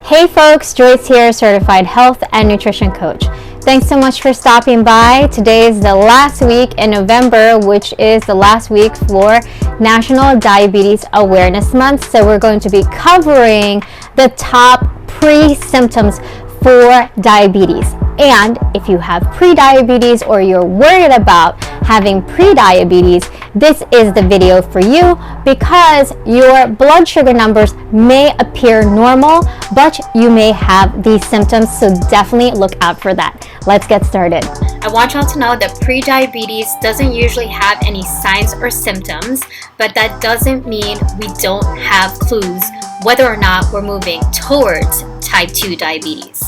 Hey folks, Joyce here, certified health and nutrition coach. Thanks so much for stopping by. Today is the last week in November, which is the last week for National Diabetes Awareness Month. So we're going to be covering the top pre-symptoms for diabetes. And if you have pre-diabetes or you're worried about having pre-diabetes, this is the video for you because your blood sugar numbers may appear normal, but you may have these symptoms, so definitely look out for that. Let's get started. I want y'all to know that pre-diabetes doesn't usually have any signs or symptoms, but that doesn't mean we don't have clues whether or not we're moving towards type 2 diabetes.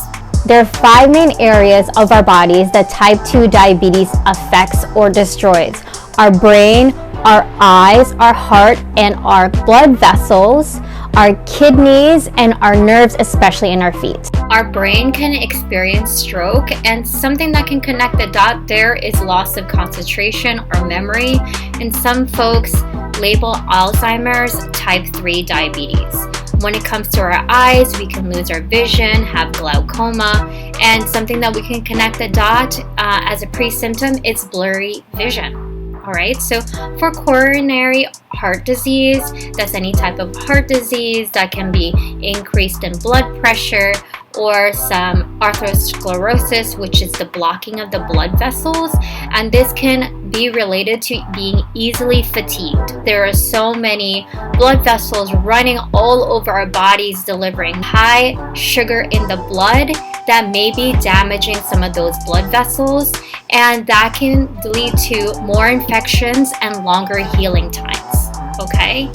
There are 5 main areas of our bodies that type 2 diabetes affects or destroys. Our brain, our eyes, our heart, and our blood vessels, our kidneys, and our nerves, especially in our feet. Our brain can experience stroke, and something that can connect the dot there is loss of concentration or memory, and some folks label Alzheimer's type 3 diabetes. When it comes to our eyes, we can lose our vision, have glaucoma, and something that we can connect the dot as a pre-symptom is blurry vision. Alright, so for coronary heart disease, that's any type of heart disease that can be increased in blood pressure, or some atherosclerosis, which is the blocking of the blood vessels, and this can be related to being easily fatigued. There are so many blood vessels running all over our bodies, delivering high sugar in the blood that may be damaging some of those blood vessels, and that can lead to more infections and longer healing times. Okay,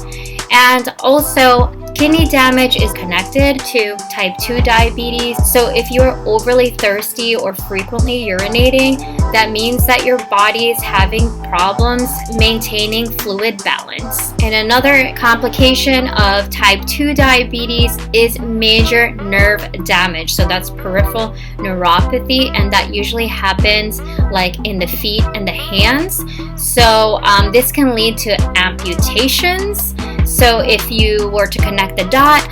and also kidney damage is connected to type 2 diabetes. So if you're overly thirsty or frequently urinating, that means that your body is having problems maintaining fluid balance. And another complication of type 2 diabetes is major nerve damage. So that's peripheral neuropathy, and that usually happens like in the feet and the hands. So this can lead to amputations. So if you were to connect the dot,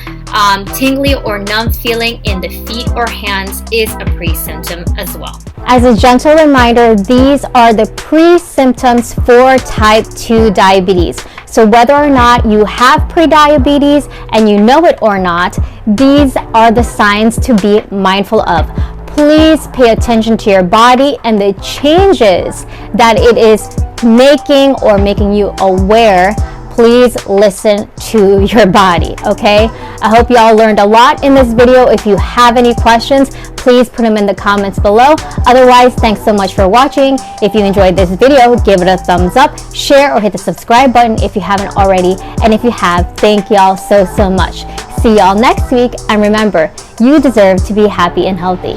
tingly or numb feeling in the feet or hands is a pre-symptom as well. As a gentle reminder, these are the pre-symptoms for type 2 diabetes. So whether or not you have pre-diabetes and you know it or not, these are the signs to be mindful of. Please pay attention to your body and the changes that it is making you aware. Please listen to your body, okay? I hope y'all learned a lot in this video. If you have any questions, please put them in the comments below. Otherwise, thanks so much for watching. If you enjoyed this video, give it a thumbs up, share, or hit the subscribe button if you haven't already. And if you have, thank y'all so much. See y'all next week, and remember, you deserve to be happy and healthy.